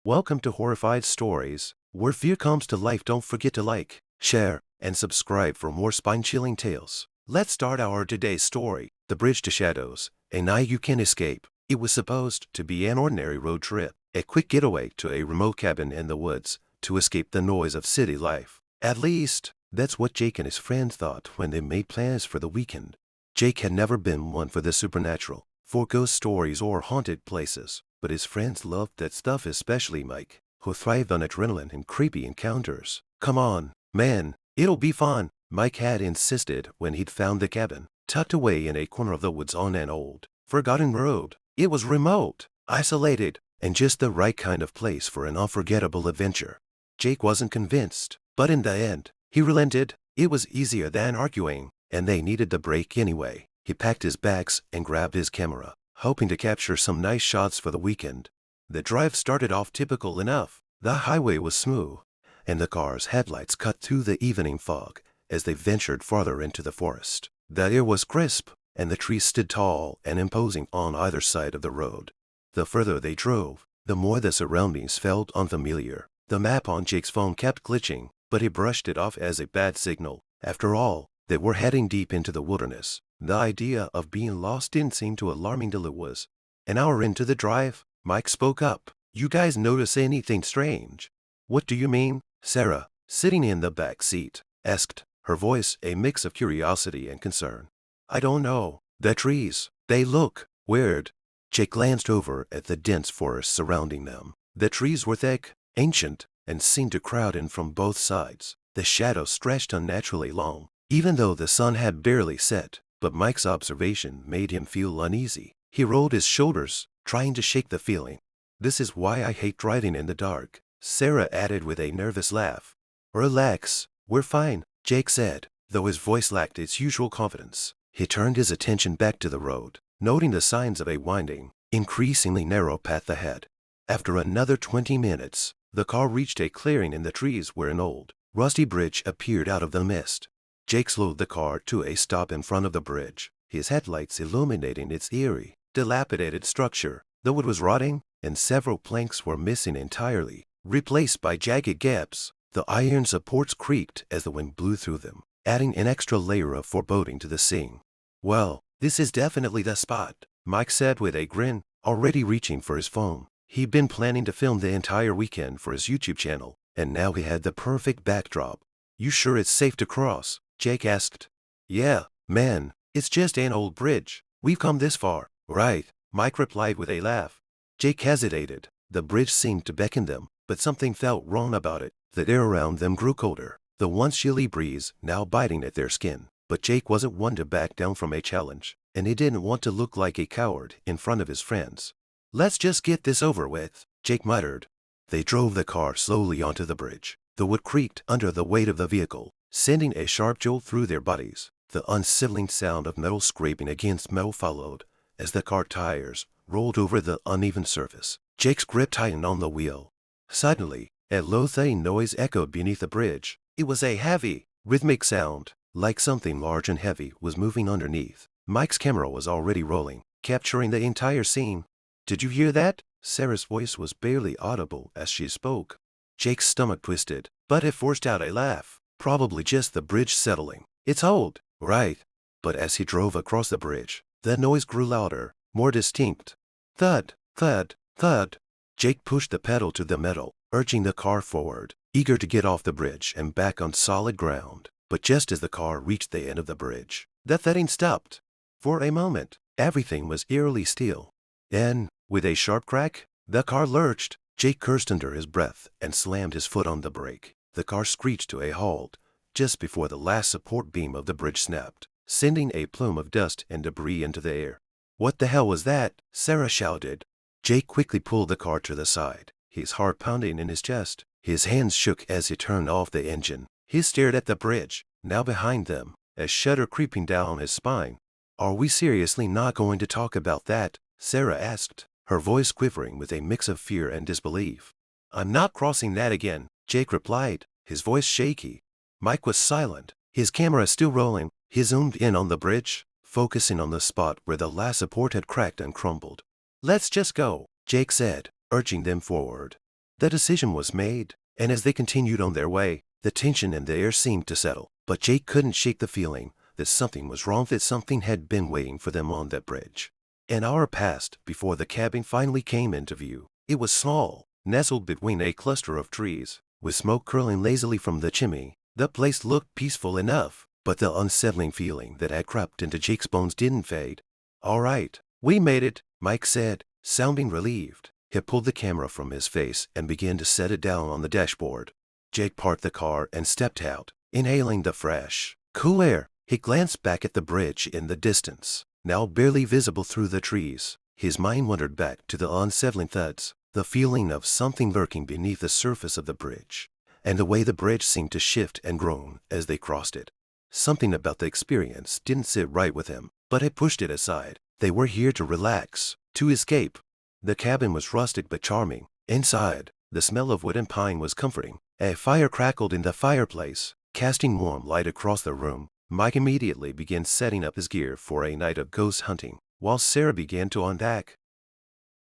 Welcome to Horrified Stories, where fear comes to life. Don't forget to like, share, and subscribe for more spine-chilling tales. Let's start our today's story, The Bridge to Shadows, a night you can't escape. It was supposed to be an ordinary road trip, a quick getaway to a remote cabin in the woods to escape the noise of city life. At least, that's what Jake and his friends thought when they made plans for the weekend. Jake had never been one for the supernatural, for ghost stories or haunted places, but his friends loved that stuff, especially Mike, who thrived on adrenaline and creepy encounters. "Come on, man, it'll be fun," Mike had insisted when he'd found the cabin, tucked away in a corner of the woods on an old, forgotten road. It was remote, isolated, and just the right kind of place for an unforgettable adventure. Jake wasn't convinced, but in the end, he relented. It was easier than arguing, and they needed the break anyway. He packed his bags and grabbed his camera, hoping to capture some nice shots for the weekend. The drive started off typical enough. The highway was smooth, and the car's headlights cut through the evening fog as they ventured farther into the forest. The air was crisp, and the trees stood tall and imposing on either side of the road. The further they drove, the more the surroundings felt unfamiliar. The map on Jake's phone kept glitching, but he brushed it off as a bad signal. After all, they were heading deep into the wilderness. The idea of being lost didn't seem too alarming till it was. An hour into the drive, Mike spoke up. "You guys notice anything strange?" "What do you mean?" Sarah, sitting in the back seat, asked, her voice a mix of curiosity and concern. "I don't know. The trees, they look weird." Jake glanced over at the dense forest surrounding them. The trees were thick, ancient, and seemed to crowd in from both sides. The shadows stretched unnaturally long, even though the sun had barely set. But Mike's observation made him feel uneasy. He rolled his shoulders, trying to shake the feeling. "This is why I hate driving in the dark," Sarah added with a nervous laugh. "Relax, we're fine," Jake said, though his voice lacked its usual confidence. He turned his attention back to the road, noting the signs of a winding, increasingly narrow path ahead. After another 20 minutes, the car reached a clearing in the trees where an old, rusty bridge appeared out of the mist. Jake slowed the car to a stop in front of the bridge, his headlights illuminating its eerie, dilapidated structure. Though it was rotting, and several planks were missing entirely, replaced by jagged gaps, the iron supports creaked as the wind blew through them, adding an extra layer of foreboding to the scene. "Well, this is definitely the spot," Mike said with a grin, already reaching for his phone. He'd been planning to film the entire weekend for his YouTube channel, and now he had the perfect backdrop. "You sure it's safe to cross?" Jake asked. "Yeah, man, it's just an old bridge. We've come this far." "Right," Mike replied with a laugh. Jake hesitated. The bridge seemed to beckon them, but something felt wrong about it. The air around them grew colder, the once chilly breeze now biting at their skin. But Jake wasn't one to back down from a challenge, and he didn't want to look like a coward in front of his friends. "Let's just get this over with," Jake muttered. They drove the car slowly onto the bridge. The wood creaked under the weight of the vehicle, sending a sharp jolt through their bodies. The unsettling sound of metal scraping against metal followed as the car tires rolled over the uneven surface. Jake's grip tightened on the wheel. Suddenly, a low thudding noise echoed beneath the bridge. It was a heavy, rhythmic sound, like something large and heavy was moving underneath. Mike's camera was already rolling, capturing the entire scene. "Did you hear that?" Sarah's voice was barely audible as she spoke. Jake's stomach twisted, but he forced out a laugh. Probably just the bridge settling. "It's old." "Right." But as he drove across the bridge, the noise grew louder, more distinct. Thud, thud, thud. Jake pushed the pedal to the metal, urging the car forward, eager to get off the bridge and back on solid ground. But just as the car reached the end of the bridge, the thudding stopped. For a moment, everything was eerily still. Then, with a sharp crack, the car lurched. Jake cursed under his breath and slammed his foot on the brake. The car screeched to a halt just before the last support beam of the bridge snapped, sending a plume of dust and debris into the air. "What the hell was that?" Sarah shouted. Jake quickly pulled the car to the side, his heart pounding in his chest. His hands shook as he turned off the engine. He stared at the bridge, now behind them, a shudder creeping down his spine. "Are we seriously not going to talk about that?" Sarah asked, her voice quivering with a mix of fear and disbelief. "I'm not crossing that again," Jake replied, his voice shaky. Mike was silent, his camera still rolling. He zoomed in on the bridge, focusing on the spot where the last support had cracked and crumbled. "Let's just go," Jake said, urging them forward. The decision was made, and as they continued on their way, the tension in the air seemed to settle. But Jake couldn't shake the feeling that something was wrong, that something had been waiting for them on that bridge. An hour passed before the cabin finally came into view. It was small, nestled between a cluster of trees, with smoke curling lazily from the chimney. The place looked peaceful enough, but the unsettling feeling that had crept into Jake's bones didn't fade. "All right, we made it," Mike said, sounding relieved. He pulled the camera from his face and began to set it down on the dashboard. Jake parked the car and stepped out, inhaling the fresh, cool air. He glanced back at the bridge in the distance, now barely visible through the trees. His mind wandered back to the unsettling thuds, the feeling of something lurking beneath the surface of the bridge, and the way the bridge seemed to shift and groan as they crossed it. Something about the experience didn't sit right with him, but he pushed it aside. They were here to relax, to escape. The cabin was rustic but charming. Inside, the smell of wood and pine was comforting. A fire crackled in the fireplace, casting warm light across the room. Mike immediately began setting up his gear for a night of ghost hunting, while Sarah began to unpack.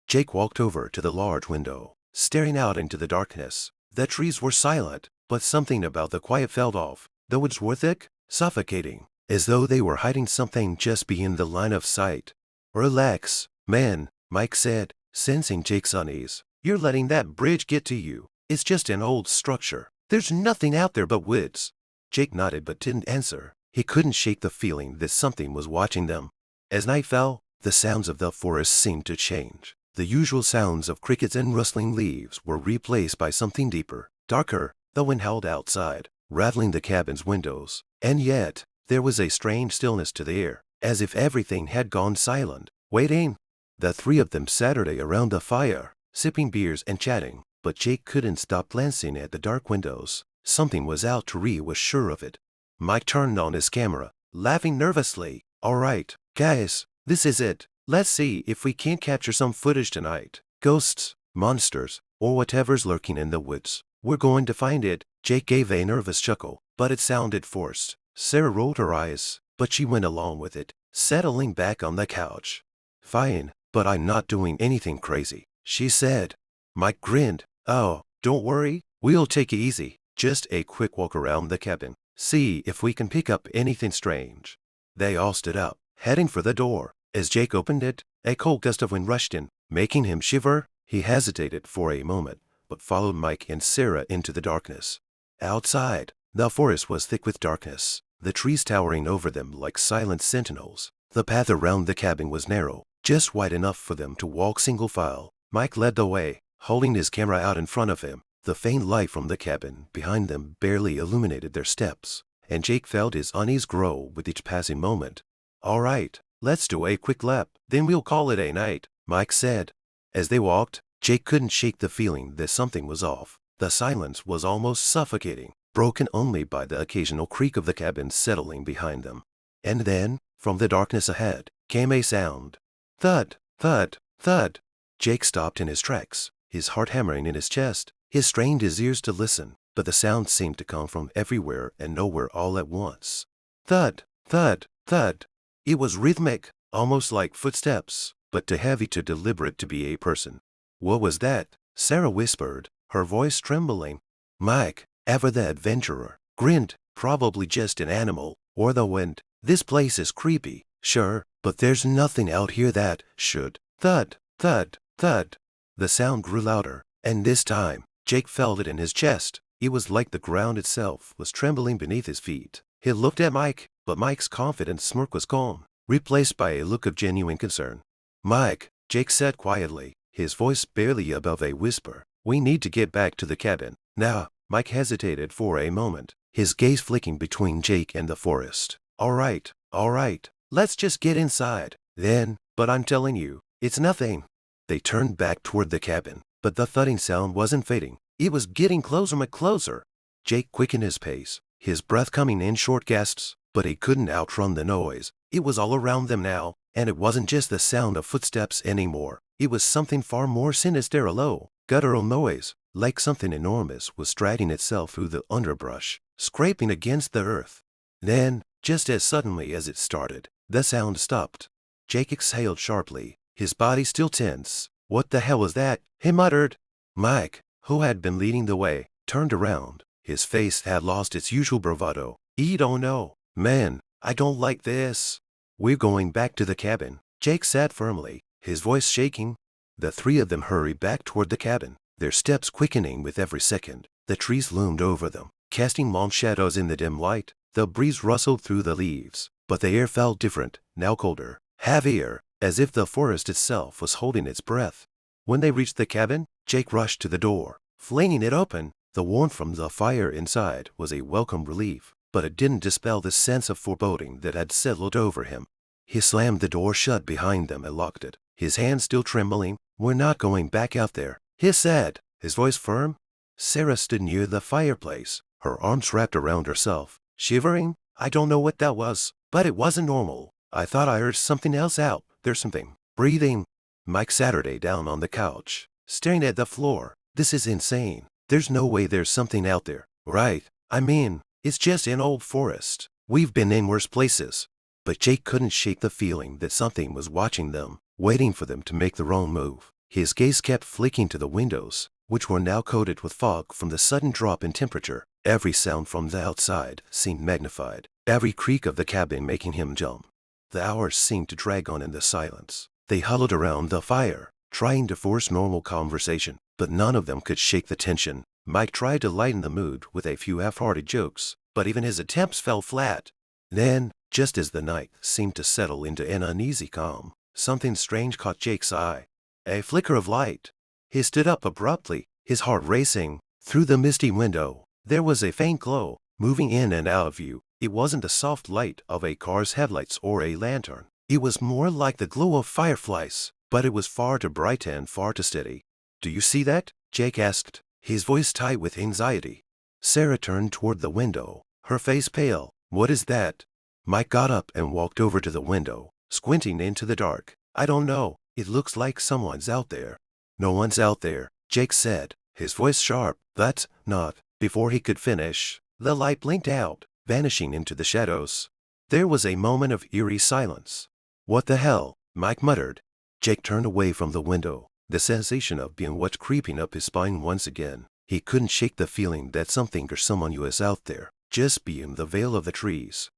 Jake walked over to the large window, staring out into the darkness. The trees were silent, but something about the quiet felt off. The woods were thick, suffocating, as though they were hiding something just beyond the line of sight. "Relax, man," Mike said, sensing Jake's unease. "You're letting that bridge get to you. It's just an old structure. There's nothing out there but woods." Jake nodded but didn't answer. He couldn't shake the feeling that something was watching them. As night fell, the sounds of the forest seemed to change. The usual sounds of crickets and rustling leaves were replaced by something deeper, darker. The wind howled outside, rattling the cabin's windows. And yet, there was a strange stillness to the air, as if everything had gone silent, waiting. The three of them sat around the fire, sipping beers and chatting, but Jake couldn't stop glancing at the dark windows. Something was out. He was sure of it. Mike turned on his camera, laughing nervously. "All right, guys, this is it. Let's see if we can't capture some footage tonight. Ghosts, monsters, or whatever's lurking in the woods. We're going to find it." Jake gave a nervous chuckle, but it sounded forced. Sarah rolled her eyes, but she went along with it, settling back on the couch. "Fine, but I'm not doing anything crazy," she said. Mike grinned. "Oh, don't worry, we'll take it easy. Just a quick walk around the cabin. See if we can pick up anything strange." They all stood up, heading for the door. As Jake opened it, a cold gust of wind rushed in, making him shiver. He hesitated for a moment, but followed Mike and Sarah into the darkness. Outside, the forest was thick with darkness, the trees towering over them like silent sentinels. The path around the cabin was narrow, just wide enough for them to walk single file. Mike led the way, holding his camera out in front of him. The faint light from the cabin behind them barely illuminated their steps, and Jake felt his unease grow with each passing moment. "All right, let's do a quick lap, then we'll call it a night," Mike said. As they walked, Jake couldn't shake the feeling that something was off. The silence was almost suffocating, broken only by the occasional creak of the cabin settling behind them. And then, from the darkness ahead, came a sound. Thud, thud, thud. Jake stopped in his tracks, his heart hammering in his chest. He strained his ears to listen, but the sound seemed to come from everywhere and nowhere all at once. Thud, thud, thud. It was rhythmic, almost like footsteps, but too heavy to deliberate to be a person. "What was that?" Sarah whispered, her voice trembling. Mike, ever the adventurer, grinned. "Probably just an animal, or the wind. This place is creepy, sure, but there's nothing out here that should." Thud, thud, thud. The sound grew louder, and this time, Jake felt it in his chest. It was like the ground itself was trembling beneath his feet. He looked at Mike, but Mike's confident smirk was gone, replaced by a look of genuine concern. "Mike," Jake said quietly, his voice barely above a whisper, "we need to get back to the cabin now." Mike hesitated for a moment, his gaze flicking between Jake and the forest. All right, let's just get inside, then, but I'm telling you, it's nothing." They turned back toward the cabin, but the thudding sound wasn't fading. It was getting closer and closer. Jake quickened his pace, his breath coming in short gasps, but he couldn't outrun the noise. It was all around them now, and it wasn't just the sound of footsteps anymore. It was something far more sinister, a low, guttural noise, like something enormous was dragging itself through the underbrush, scraping against the earth. Then, just as suddenly as it started, the sound stopped. Jake exhaled sharply, his body still tense. "What the hell was that?" he muttered. Mike, who had been leading the way, turned around. His face had lost its usual bravado. "Oh no, man, I don't like this. We're going back to the cabin," Jake said firmly, his voice shaking. The three of them hurried back toward the cabin, their steps quickening with every second. The trees loomed over them, casting long shadows in the dim light. The breeze rustled through the leaves, but the air felt different, now colder, heavier, as if the forest itself was holding its breath. When they reached the cabin, Jake rushed to the door, flinging it open. The warmth from the fire inside was a welcome relief, but it didn't dispel the sense of foreboding that had settled over him. He slammed the door shut behind them and locked it, his hands still trembling. "We're not going back out there," he said, his voice firm. Sarah stood near the fireplace, her arms wrapped around herself, shivering. "I don't know what that was, but it wasn't normal. I thought I heard something else out. There's something breathing." Mike sat her down on the couch, staring at the floor. "This is insane. There's no way there's something out there, right? I mean, it's just an old forest. We've been in worse places." But Jake couldn't shake the feeling that something was watching them, waiting for them to make the wrong move. His gaze kept flicking to the windows, which were now coated with fog from the sudden drop in temperature. Every sound from the outside seemed magnified, every creak of the cabin making him jump. The hours seemed to drag on in the silence. They huddled around the fire, trying to force normal conversation, but none of them could shake the tension. Mike tried to lighten the mood with a few half-hearted jokes, but even his attempts fell flat. Then, just as the night seemed to settle into an uneasy calm, something strange caught Jake's eye. A flicker of light. He stood up abruptly, his heart racing. Through the misty window, there was a faint glow, moving in and out of view. It wasn't the soft light of a car's headlights or a lantern. It was more like the glow of fireflies, but it was far too bright and far too steady. "Do you see that?" Jake asked, his voice tight with anxiety. Sarah turned toward the window, her face pale. "What is that?" Mike got up and walked over to the window, squinting into the dark. "I don't know. It looks like someone's out there." "No one's out there," Jake said, his voice sharp. "That's not." Before he could finish, the light blinked out, vanishing into the shadows. There was a moment of eerie silence. "What the hell?" Mike muttered. Jake turned away from the window, the sensation of being watched creeping up his spine once again. He couldn't shake the feeling that something or someone was out there, just beyond the veil of the trees.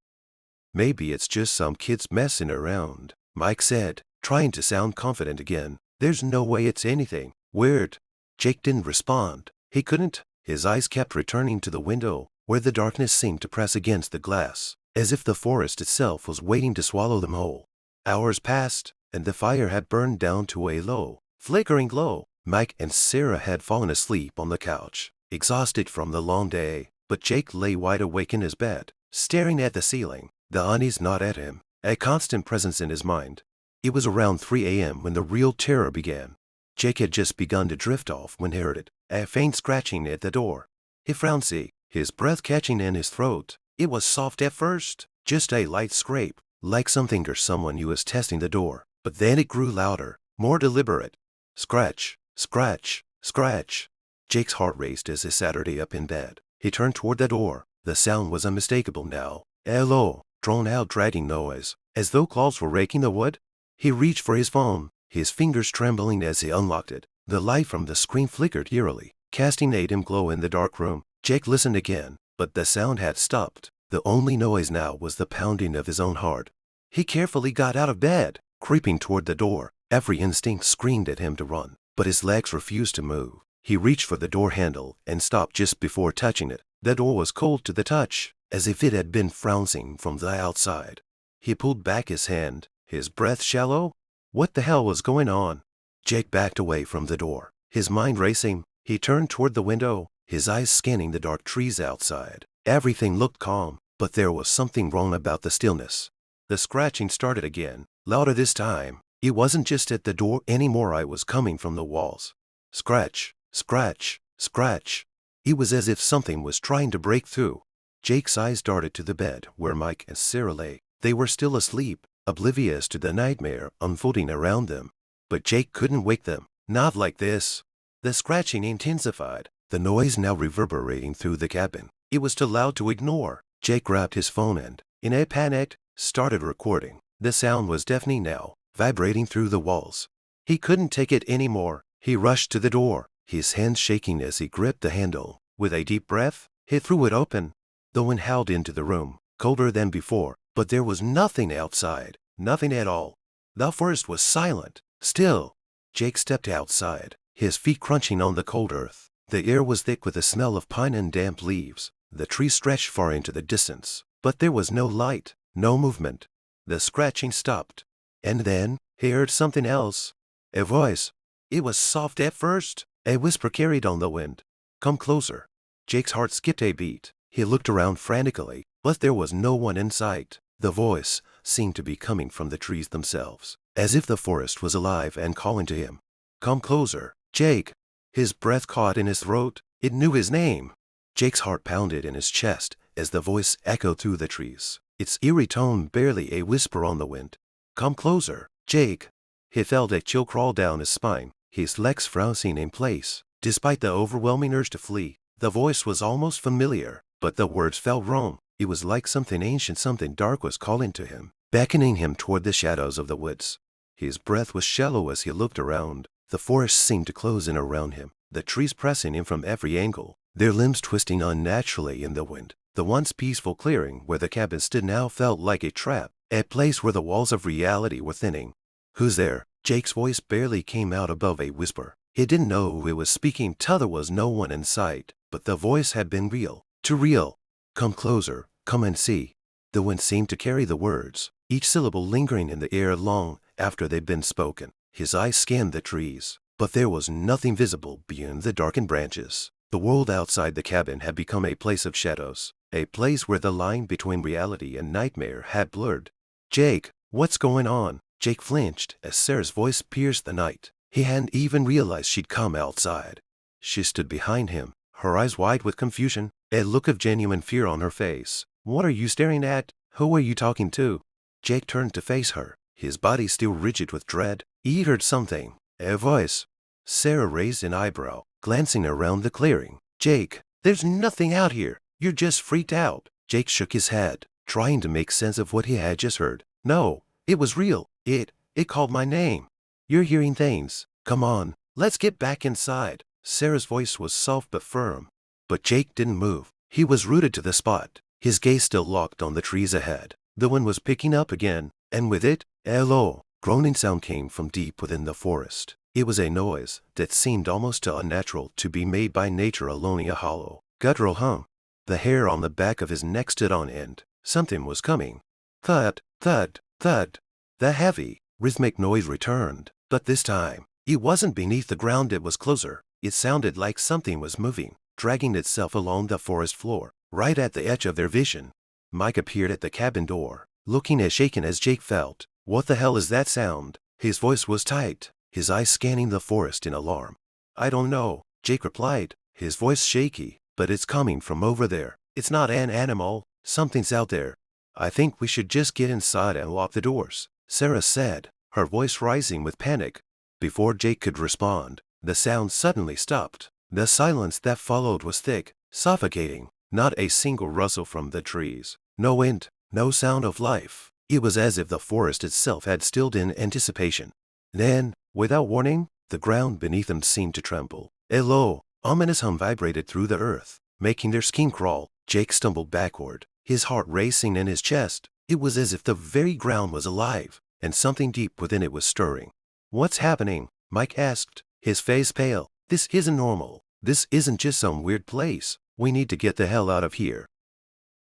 "Maybe it's just some kids messing around," Mike said, trying to sound confident again. "There's no way it's anything weird." Jake didn't respond. He couldn't. His eyes kept returning to the window, where the darkness seemed to press against the glass, as if the forest itself was waiting to swallow them whole. Hours passed, and the fire had burned down to a low, flickering glow. Mike and Sarah had fallen asleep on the couch, exhausted from the long day, but Jake lay wide awake in his bed, staring at the ceiling, the unease gnawed at him, a constant presence in his mind. It was around 3 a.m. when the real terror began. Jake had just begun to drift off when he heard it, a faint scratching at the door. He frowned, his breath catching in his throat. It was soft at first, just a light scrape, like something or someone who was testing the door. But then it grew louder, more deliberate. Scratch, scratch, scratch. Jake's heart raced as he sat up in bed. He turned toward the door. The sound was unmistakable now. A low, drawn-out dragging noise, as though claws were raking the wood. He reached for his phone, his fingers trembling as he unlocked it. The light from the screen flickered eerily, casting a dim glow in the dark room. Jake listened again, but the sound had stopped. The only noise now was the pounding of his own heart. He carefully got out of bed, creeping toward the door. Every instinct screamed at him to run, but his legs refused to move. He reached for the door handle and stopped just before touching it. The door was cold to the touch, as if it had been frozen from the outside. He pulled back his hand, his breath shallow. What the hell was going on? Jake backed away from the door, his mind racing. He turned toward the window, his eyes scanning the dark trees outside. Everything looked calm, but there was something wrong about the stillness. The scratching started again, louder this time. It wasn't just at the door anymore, it was coming from the walls. Scratch, scratch, scratch. It was as if something was trying to break through. Jake's eyes darted to the bed where Mike and Sarah lay. They were still asleep, oblivious to the nightmare unfolding around them. But Jake couldn't wake them, not like this. The scratching intensified, the noise now reverberating through the cabin. It was too loud to ignore. Jake grabbed his phone and, in a panic, started recording. The sound was deafening now, vibrating through the walls. He couldn't take it anymore. He rushed to the door, his hands shaking as he gripped the handle. With a deep breath, he threw it open. The wind howled into the room, colder than before, but there was nothing outside, nothing at all. The forest was silent, still. Jake stepped outside, his feet crunching on the cold earth. The air was thick with the smell of pine and damp leaves. The trees stretched far into the distance, but there was no light, no movement. The scratching stopped. And then he heard something else. A voice. It was soft at first. A whisper carried on the wind. Come closer. Jake's heart skipped a beat. He looked around frantically, but there was no one in sight. The voice seemed to be coming from the trees themselves, as if the forest was alive and calling to him. Come closer, Jake. His breath caught in his throat. It knew his name. Jake's heart pounded in his chest as the voice echoed through the trees, its eerie tone barely a whisper on the wind. Come closer, Jake. He felt a chill crawl down his spine, his legs frozen in place. Despite the overwhelming urge to flee, the voice was almost familiar, but the words felt wrong. It was like something ancient, something dark was calling to him, beckoning him toward the shadows of the woods. His breath was shallow as he looked around. The forest seemed to close in around him, the trees pressing in from every angle, their limbs twisting unnaturally in the wind. The once peaceful clearing where the cabin stood now felt like a trap, a place where the walls of reality were thinning. Who's there? Jake's voice barely came out above a whisper. He didn't know who was speaking till there was no one in sight, but the voice had been real, too real. Come closer, come and see. The wind seemed to carry the words, each syllable lingering in the air long after they'd been spoken. His eyes scanned the trees, but there was nothing visible beyond the darkened branches. The world outside the cabin had become a place of shadows, a place where the line between reality and nightmare had blurred. Jake, what's going on? Jake flinched as Sarah's voice pierced the night. He hadn't even realized she'd come outside. She stood behind him, her eyes wide with confusion, a look of genuine fear on her face. What are you staring at? Who are you talking to? Jake turned to face her, his body still rigid with dread. He heard something, a voice. Sarah raised an eyebrow, glancing around the clearing. Jake, there's nothing out here. You're just freaked out. Jake shook his head, trying to make sense of what he had just heard. No, it was real. It called my name. You're hearing things. Come on, let's get back inside. Sarah's voice was soft but firm. But Jake didn't move. He was rooted to the spot, his gaze still locked on the trees ahead. The wind was picking up again, and with it, a low, groaning sound came from deep within the forest. It was a noise that seemed almost too unnatural to be made by nature alone, a hollow, guttural hum. The hair on the back of his neck stood on end. Something was coming. Thud, thud, thud. The heavy, rhythmic noise returned, but this time, it wasn't beneath the ground. It was closer. It sounded like something was moving, dragging itself along the forest floor, right at the edge of their vision. Mike appeared at the cabin door, looking as shaken as Jake felt. What the hell is that sound? His voice was tight, his eyes scanning the forest in alarm. I don't know, Jake replied, his voice shaky, but it's coming from over there. It's not an animal, something's out there. I think we should just get inside and lock the doors, Sarah said, her voice rising with panic. Before Jake could respond, the sound suddenly stopped. The silence that followed was thick, suffocating. Not a single rustle from the trees, no wind, no sound of life. It was as if the forest itself had stilled in anticipation. Then, without warning, the ground beneath them seemed to tremble. A low, ominous hum vibrated through the earth, making their skin crawl. Jake stumbled backward, his heart racing in his chest. It was as if the very ground was alive, and something deep within it was stirring. What's happening? Mike asked, his face pale. This isn't normal. This isn't just some weird place. We need to get the hell out of here.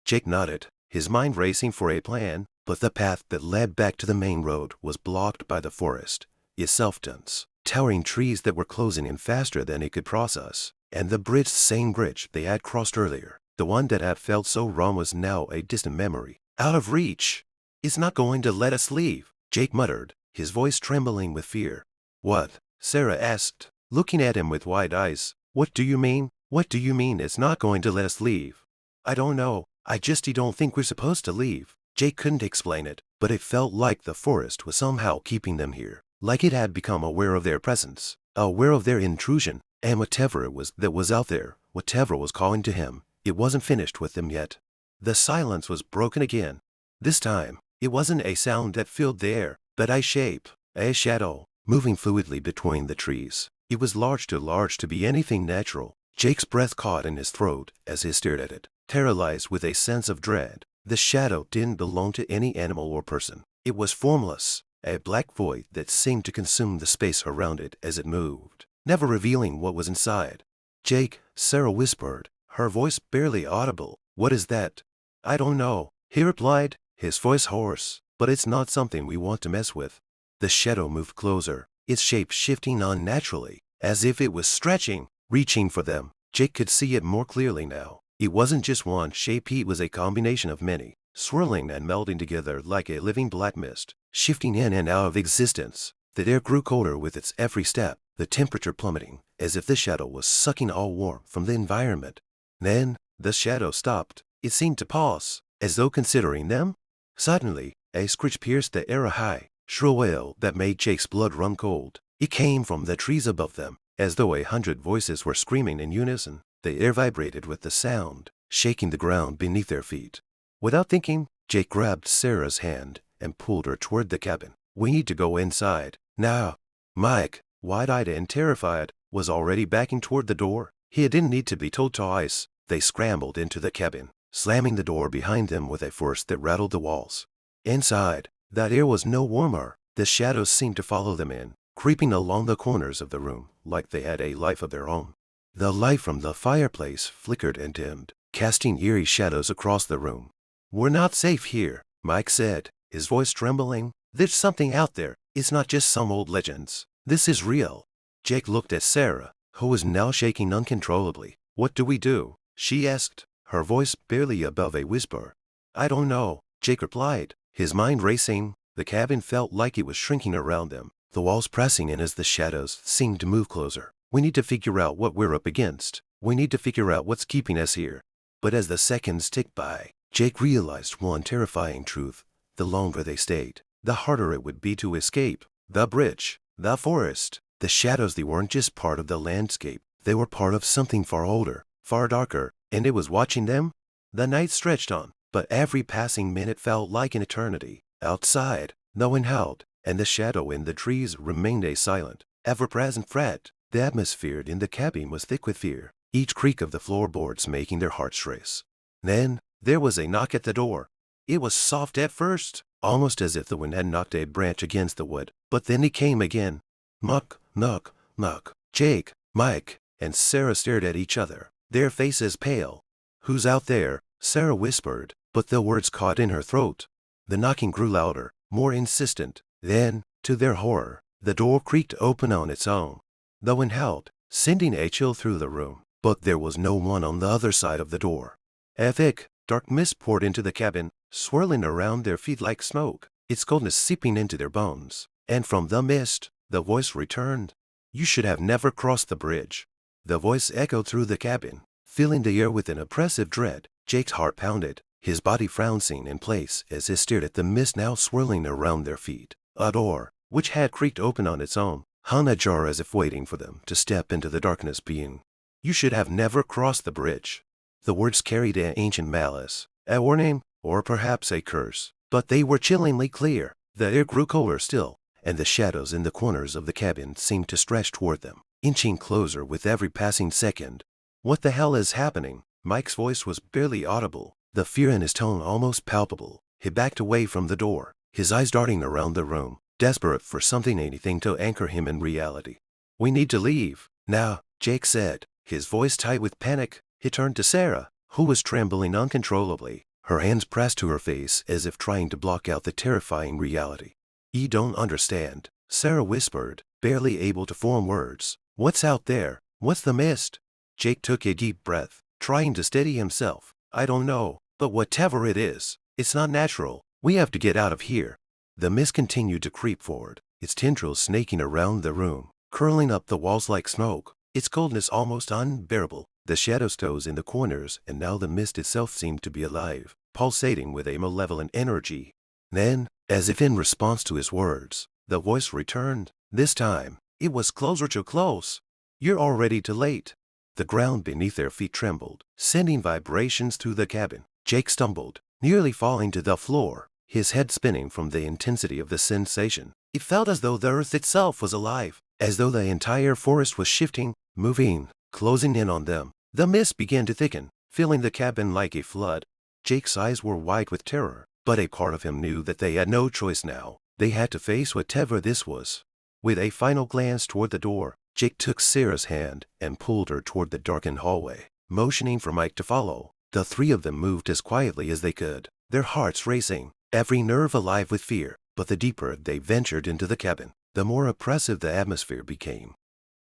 Jake nodded, his mind racing for a plan, but the path that led back to the main road was blocked by the forest, itself dense, towering trees that were closing in faster than he could process, and the same bridge they had crossed earlier, the one that had felt so wrong, was now a distant memory, out of reach. It's not going to let us leave, Jake muttered, his voice trembling with fear. What? Sarah asked, looking at him with wide eyes. What do you mean? What do you mean it's not going to let us leave? I don't know. I just don't think we're supposed to leave. Jake couldn't explain it, but it felt like the forest was somehow keeping them here, like it had become aware of their presence, aware of their intrusion, and whatever it was that was out there, whatever was calling to him, it wasn't finished with them yet. The silence was broken again. This time, it wasn't a sound that filled the air, but a shape, a shadow, moving fluidly between the trees. It was large to be anything natural. Jake's breath caught in his throat as he stared at it, paralyzed with a sense of dread. The shadow didn't belong to any animal or person. It was formless, a black void that seemed to consume the space around it as it moved, never revealing what was inside. "Jake," Sarah whispered, her voice barely audible. "What is that?" "I don't know," he replied, his voice hoarse, "but it's not something we want to mess with." The shadow moved closer, its shape shifting unnaturally, as if it was stretching, reaching for them. Jake could see it more clearly now. It wasn't just one shape, it was a combination of many, swirling and melding together like a living black mist, shifting in and out of existence. The air grew colder with its every step, the temperature plummeting, as if the shadow was sucking all warmth from the environment. Then, the shadow stopped. It seemed to pause, as though considering them. Suddenly, a screech pierced the air, a high, shrill wail that made Jake's blood run cold. It came from the trees above them, as though 100 voices were screaming in unison. The air vibrated with the sound, shaking the ground beneath their feet. Without thinking, Jake grabbed Sarah's hand and pulled her toward the cabin. "We need to go inside now." Mike, wide-eyed and terrified, was already backing toward the door. He didn't need to be told twice. They scrambled into the cabin, slamming the door behind them with a force that rattled the walls. Inside, that air was no warmer. The shadows seemed to follow them in, creeping along the corners of the room like they had a life of their own. The light from the fireplace flickered and dimmed, casting eerie shadows across the room. "We're not safe here," Mike said, his voice trembling. "There's something out there. It's not just some old legends. This is real." Jake looked at Sarah, who was now shaking uncontrollably. "What do we do?" she asked, her voice barely above a whisper. "I don't know," Jake replied, his mind racing. The cabin felt like it was shrinking around them, the walls pressing in as the shadows seemed to move closer. "We need to figure out what we're up against. We need to figure out what's keeping us here." But as the seconds ticked by, Jake realized one terrifying truth. The longer they stayed, the harder it would be to escape. The bridge, the forest, the shadows, they weren't just part of the landscape. They were part of something far older, far darker, and it was watching them. The night stretched on, but every passing minute felt like an eternity. Outside, no one howled, and the shadow in the trees remained a silent, ever-present threat. The atmosphere in the cabin was thick with fear, each creak of the floorboards making their hearts race. Then, there was a knock at the door. It was soft at first, almost as if the wind had knocked a branch against the wood, but then it came again. Knock, knock, knock. Jake, Mike, and Sarah stared at each other, their faces pale. "Who's out there?" Sarah whispered, but the words caught in her throat. The knocking grew louder, more insistent. Then, to their horror, the door creaked open on its own. The wind howled, sending a chill through the room, but there was no one on the other side of the door. A thick, dark mist poured into the cabin, swirling around their feet like smoke, its coldness seeping into their bones. And from the mist, the voice returned. "You should have never crossed the bridge." The voice echoed through the cabin, filling the air with an oppressive dread. Jake's heart pounded, his body frozen in place as he stared at the mist now swirling around their feet. A door, which had creaked open on its own, hung ajar as if waiting for them to step into the darkness beyond. "You should have never crossed the bridge." The words carried an ancient malice, a warning, or perhaps a curse, but they were chillingly clear. The air grew colder still, and the shadows in the corners of the cabin seemed to stretch toward them, inching closer with every passing second. "What the hell is happening?" Mike's voice was barely audible, the fear in his tone almost palpable. He backed away from the door, his eyes darting around the room, desperate for something, anything to anchor him in reality. "We need to leave now," Jake said, his voice tight with panic. He turned to Sarah, who was trembling uncontrollably, her hands pressed to her face as if trying to block out the terrifying reality. "You don't understand," Sarah whispered, barely able to form words. "What's out there? What's the mist?" Jake took a deep breath, trying to steady himself. "I don't know, but whatever it is, it's not natural. We have to get out of here." The mist continued to creep forward, its tendrils snaking around the room, curling up the walls like smoke, its coldness almost unbearable. The shadows rose in the corners, and now the mist itself seemed to be alive, pulsating with a malevolent energy. Then, as if in response to his words, the voice returned. This time, it was closer to close. "You're already too late." The ground beneath their feet trembled, sending vibrations through the cabin. Jake stumbled, nearly falling to the floor, his head spinning from the intensity of the sensation. It felt as though the earth itself was alive, as though the entire forest was shifting, moving, closing in on them. The mist began to thicken, filling the cabin like a flood. Jake's eyes were wide with terror, but a part of him knew that they had no choice now. They had to face whatever this was. With a final glance toward the door, Jake took Sarah's hand and pulled her toward the darkened hallway, motioning for Mike to follow. The three of them moved as quietly as they could, their hearts racing, every nerve alive with fear. But the deeper they ventured into the cabin, the more oppressive the atmosphere became.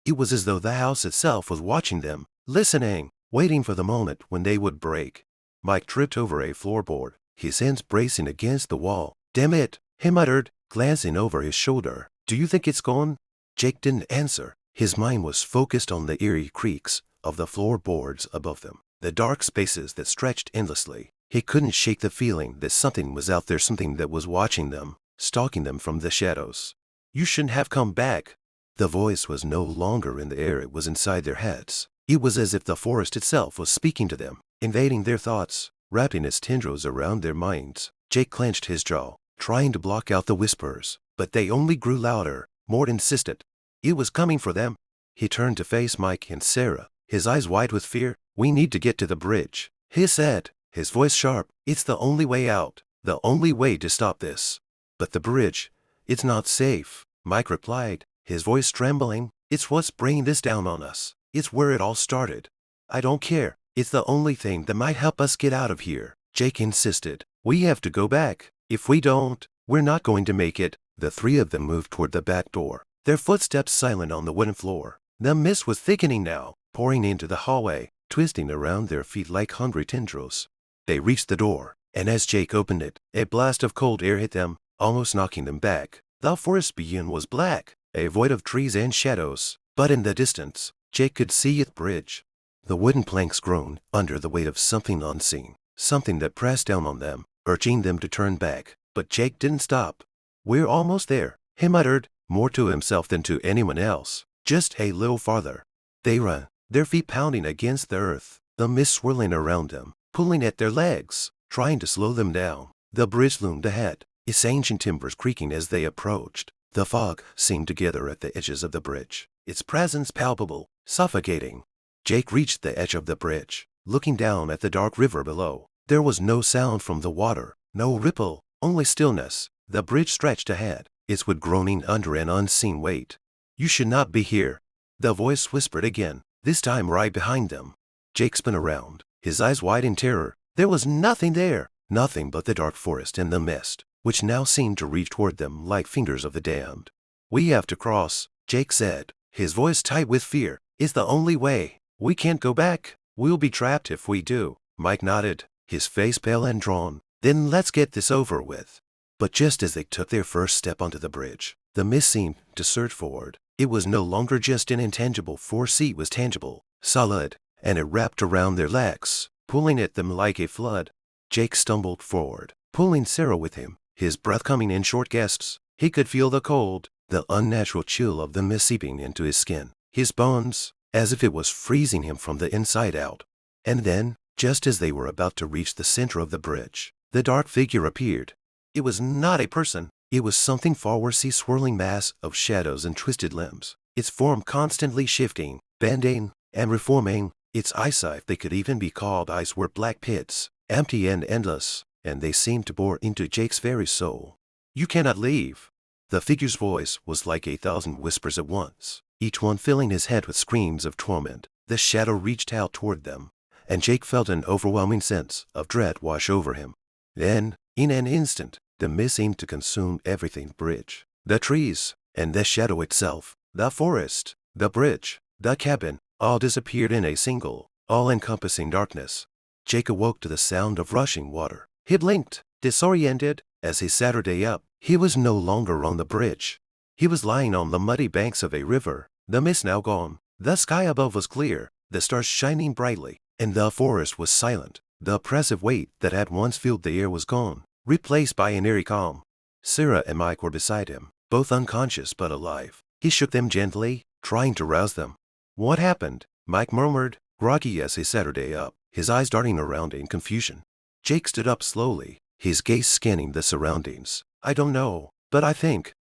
It was as though the house itself was watching them, listening, waiting for the moment when they would break. Mike tripped over a floorboard, his hands bracing against the wall. "Damn it," he muttered, glancing over his shoulder. "Do you think it's gone?" Jake didn't answer. His mind was focused on the eerie creaks of the floorboards above them, the dark spaces that stretched endlessly. He couldn't shake the feeling that something was out there, something that was watching them, stalking them from the shadows. "You shouldn't have come back." The voice was no longer in the air, it was inside their heads. It was as if the forest itself was speaking to them, invading their thoughts, wrapping its tendrils around their minds. Jake clenched his jaw, trying to block out the whispers, but they only grew louder, more insistent. It was coming for them. He turned to face Mike and Sarah, his eyes wide with fear. "We need to get to the bridge," he said, his voice sharp. "It's the only way out, the only way to stop this." "But the bridge, it's not safe," Mike replied, his voice trembling. "It's what's bringing this down on us. It's where it all started." "I don't care. It's the only thing that might help us get out of here," Jake insisted. "We have to go back. If we don't, we're not going to make it." The three of them moved toward the back door, their footsteps silent on the wooden floor. The mist was thickening now, pouring into the hallway, twisting around their feet like hungry tendrils. They reached the door, and as Jake opened it, a blast of cold air hit them, almost knocking them back. The forest beyond was black, a void of trees and shadows, but in the distance, Jake could see its bridge. The wooden planks groaned under the weight of something unseen, something that pressed down on them, urging them to turn back. But Jake didn't stop. "We're almost there," he muttered, more to himself than to anyone else. "Just a little farther." They ran, their feet pounding against the earth, the mist swirling around them, pulling at their legs, trying to slow them down. The bridge loomed ahead, its ancient timbers creaking as they approached. The fog seemed to gather at the edges of the bridge, its presence palpable, suffocating. Jake reached the edge of the bridge, looking down at the dark river below. There was no sound from the water, no ripple, only stillness. The bridge stretched ahead, its wood groaning under an unseen weight. "You should not be here," the voice whispered again, this time right behind them. Jake spun around, his eyes wide in terror. There was nothing there, nothing but the dark forest and the mist, which now seemed to reach toward them like fingers of the damned. "We have to cross," Jake said, his voice tight with fear. "It's the only way. We can't go back. We'll be trapped if we do." Mike nodded, his face pale and drawn. "Then let's get this over with." But just as they took their first step onto the bridge, the mist seemed to surge forward. It was no longer just an intangible force, it was tangible, solid, and it wrapped around their legs, pulling at them like a flood. Jake stumbled forward, pulling Sarah with him, his breath coming in short gasps. He could feel the cold, the unnatural chill of the mist seeping into his skin, his bones, as if it was freezing him from the inside out. And then, just as they were about to reach the center of the bridge, the dark figure appeared. It was not a person. It was something far worse, a swirling mass of shadows and twisted limbs, its form constantly shifting, bending, and reforming. Its eyesight, they could even be called eyes, were black pits, empty and endless, and they seemed to bore into Jake's very soul. "You cannot leave." The figure's voice was like 1,000 whispers at once, each one filling his head with screams of torment. The shadow reached out toward them, and Jake felt an overwhelming sense of dread wash over him. Then, in an instant, the mist seemed to consume everything: bridge, the trees, and the shadow itself. The forest, the bridge, the cabin, all disappeared in a single, all-encompassing darkness. Jake awoke to the sound of rushing water. He blinked, disoriented, as he Saturday up. He was no longer on the bridge. He was lying on the muddy banks of a river, the mist now gone. The sky above was clear, the stars shining brightly, and the forest was silent. The oppressive weight that had once filled the air was gone, replaced by an eerie calm. Sarah and Mike were beside him, both unconscious but alive. He shook them gently, trying to rouse them. "What happened?" Mike murmured, groggy as he Saturday up, his eyes darting around in confusion. Jake stood up slowly, his gaze scanning the surroundings. "I don't know, but I think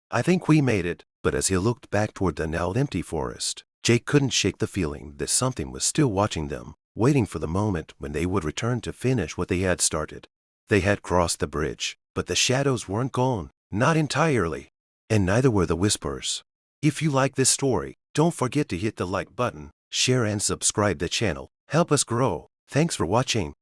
we made it." But as he looked back toward the now empty forest, Jake couldn't shake the feeling that something was still watching them, waiting for the moment when they would return to finish what they had started. They had crossed the bridge, but the shadows weren't gone, not entirely. And neither were the whispers. If you like this story, don't forget to hit the like button, share and subscribe the channel. Help us grow. Thanks for watching.